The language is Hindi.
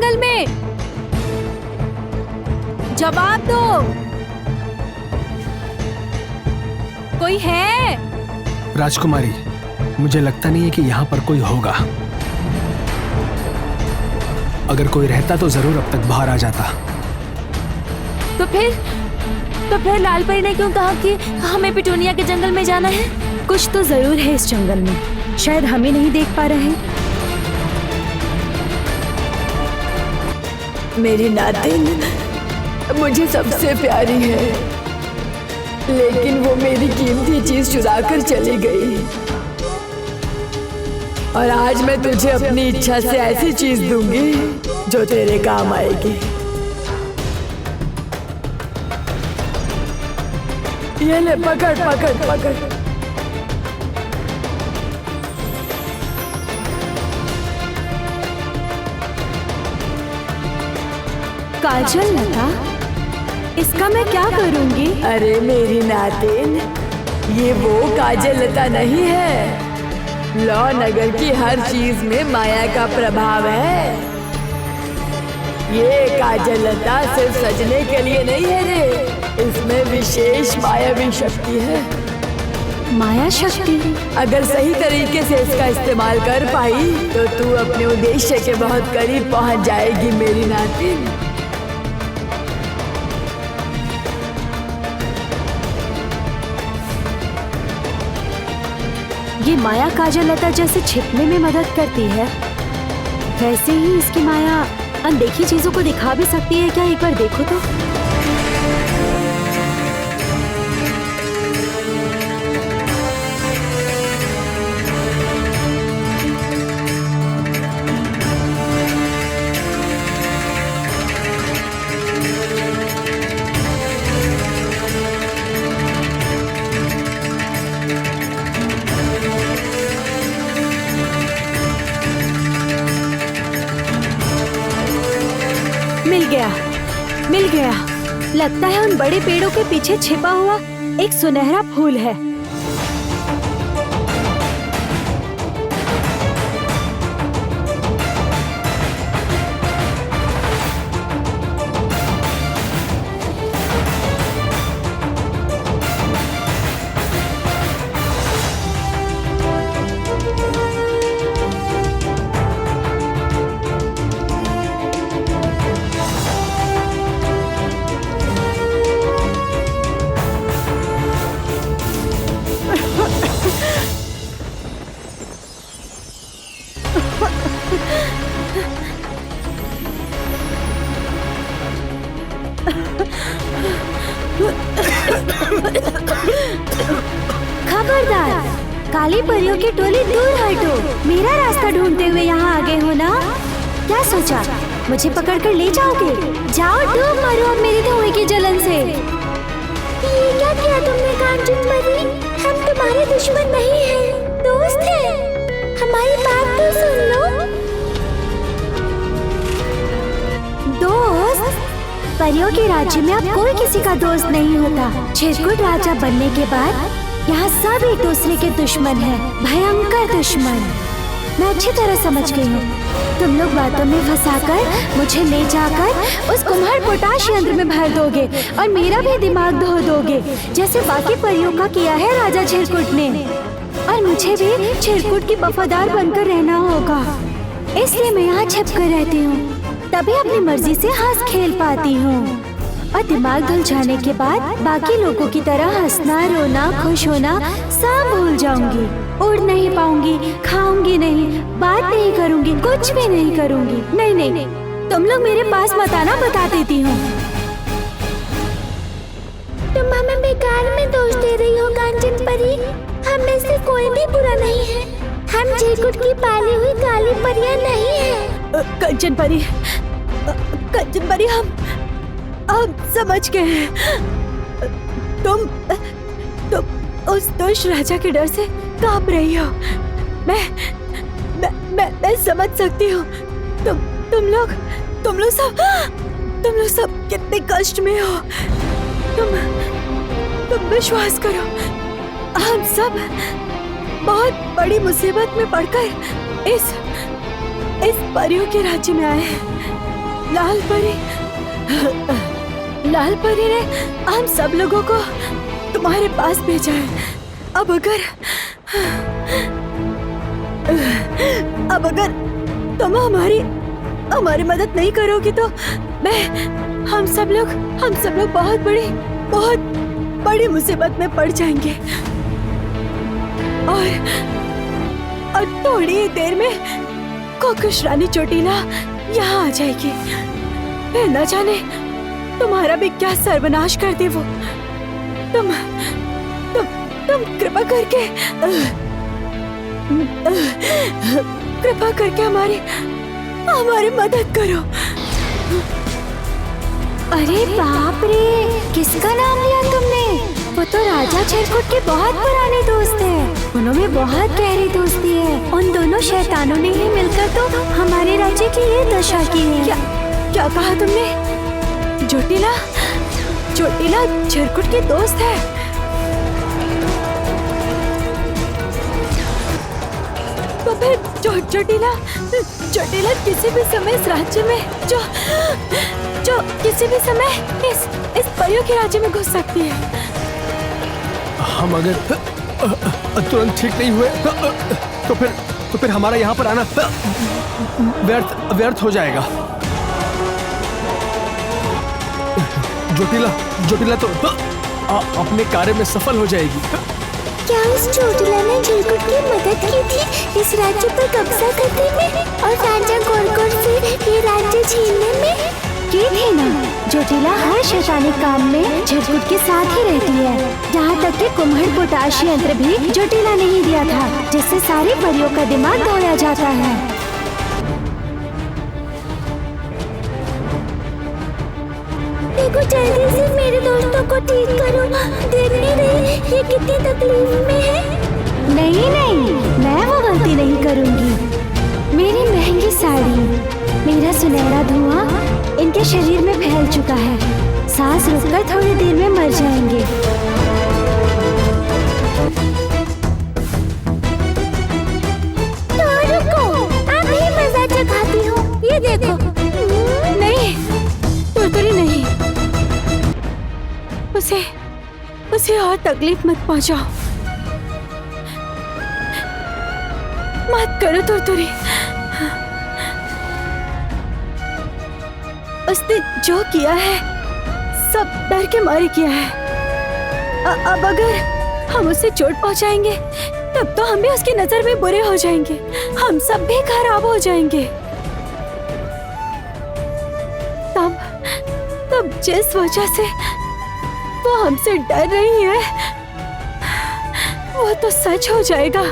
जंगल में? जवाब दो। कोई है? राजकुमारी, मुझे लगता नहीं है कि यहाँ पर कोई होगा। अगर कोई रहता तो जरूर अब तक बाहर आ जाता। तो फिर लाल परी ने क्यों कहा कि हमें पिटूनिया के जंगल में जाना है? कुछ तो जरूर है इस जंगल में, शायद हम ही नहीं देख पा रहे हैं। मेरी नातिन मुझे सबसे प्यारी है, लेकिन वो मेरी कीमती चीज चुरा कर चली गई। और आज मैं तुझे अपनी इच्छा से ऐसी चीज दूंगी जो तेरे काम आएगी। ये ले, पकड़ पकड़ पकड़। काजल लता, इसका मैं क्या करूंगी? अरे मेरी नातिन, ये वो काजल लता नहीं है। लौ नगर की हर चीज में माया का प्रभाव है। ये काजल लता सिर्फ सजने के लिए नहीं है रे, इसमें विशेष मायावी शक्ति है। माया शक्ति? अगर सही तरीके से इसका इस्तेमाल कर पाई तो तू अपने उद्देश्य के बहुत करीब पहुंच जाएगी मेरी नातिन। ये माया काजल लता जैसे छिपने में मदद करती है, वैसे ही इसकी माया अनदेखी चीजों को दिखा भी सकती है क्या? एक बार देखो तो। मिल गया। लगता है उन बड़े पेड़ों के पीछे छिपा हुआ एक सुनहरा फूल है। खबरदार, काली परियों की टोली दूर हटो। मेरा रास्ता ढूंढते हुए यहाँ आ गए हो ना? क्या सोचा मुझे पकड़कर ले जाओगे? जाओ डूब मरो अब मेरी धुएं की जलन से। ये क्या किया तुमने कांचन परी? हम तुम्हारे दुश्मन नहीं हैं, दोस्त हैं। हमारी बात तो सुन लो। दोस्त? परियों के राज्य में अब कोई किसी का दोस्त नहीं होता। चिरकुट राजा बनने के बाद यहाँ सब एक दूसरे के दुश्मन हैं, भयंकर दुश्मन। मैं अच्छी तरह समझ गई हूँ। तुम लोग बातों में फंसाकर मुझे ले जाकर उस कुम्हार पोटाश यंत्र में भर दोगे और मेरा भी दिमाग धो दोगे, जैसे बाकी परियों का किया है राजा चिरकुट ने। और मुझे भी चिरकुट की वफादार बनकर रहना होगा, इसलिए मैं यहाँ छिप कर रहती हूँ, तभी अपनी मर्जी से हंस खेल पाती हूँ। और दिमाग धुल जाने के बाद बाकी लोगों की तरह हंसना, रोना, खुश होना सब भूल जाऊंगी। उड़ नहीं पाऊंगी, खाऊंगी नहीं, बात नहीं करूंगी, कुछ भी नहीं करूंगी। नहीं नहीं, तुम लोग मेरे पास मत आना, बता देती हूँ। तुम हमें बेकार में दोष दे रही हो कांचन परी। हम में से कोई भी बुरा नहीं है। हम चिरकुट की पाली हुई काली परियां नहीं हैं। कंचन परी, कंचन परी, हम समझ गए हैं। तुम उस दुष्ट राजा के डर से कांप रही हो। मैं समझ सकती हूँ। तुम लोग सब कितने कष्ट में हो। तुम विश्वास करो, हम सब बहुत बड़ी मुसीबत में पड़कर इस परियों के राज्य में आए हैं। लाल परी, लाल परी ने हम सब लोगों को तुम्हारे पास भेजा है। अब अगर तुम हमारी मदद नहीं करोगी तो हम सब लोग बहुत बड़ी मुसीबत में पड़ जाएंगे। और थोड़ी ही देर में कोकुश रानी चोटीला यहाँ आ जाएगी। फिर न जाने तुम्हारा भी क्या सर्वनाश कर दे वो। तुम कृपा करके हमारी मदद करो। अरे बाप रे, किसका नाम लिया तुमने? वो तो राजा चिरकुट के बहुत पुराने दोस्त हैं। उन्होंने बहुत गहरी दोस्ती है। उन दोनों शैतानों ने ही मिलकर तो हमारे राज्य की ये दशा की है। क्या कहा तुमने? चोटीला चिरकुट के दोस्त है? तो फिर चोटीला किसी भी समय इस राज्य में जो किसी भी समय इस परियों के राज्य में घुस सकती है। हम अगर तुरंत ठीक नहीं हुए तो फिर हमारा यहाँ पर आना व्यर्थ हो जाएगा। जोटिला तो अपने कार्य में सफल हो जाएगी। क्या उस चोटिला ने चिरकुट की मदद की थी इस राज्य पर कब्जा करने में और राजा गोरगोर से ये राज्य छीनने में? की थी ना। चोटिला हर शैतानिक काम में चिरकुट के साथ ही रहती है। यहाँ तक कि कुम्हड़ पोटाश यंत्र भी चोटिला ने ही दिया था, जिससे सारी परियों का दिमाग दौड़ा जाता है। देखो, जल्दी से मेरे दोस्तों को ठीक करो। देख नहीं रही ये कितनी तकलीफ में है। नहीं, मैं वो गलती नहीं करूँगी। मेरी महंगी साड़ी, मेरा सुनहरा धुआं इनके शरीर में फैल चुका है। सांस रुककर थोड़ी देर में मर जाएंगे। तो रुको, आप ही मजा चखाती हो। ये देखो। नहीं, तुरतुरी नहीं। उसे और तकलीफ मत पहुंचाओ। मत करो तुरतुरी। उसने जो किया है सब डर के मारे किया है। अब अगर हम उसे चोट पहुंचाएंगे तब तो हम भी उसकी नजर में बुरे हो जाएंगे। हम सब भी खराब हो जाएंगे। तब जिस वजह से वो हमसे डर रही है वो तो सच हो जाएगा।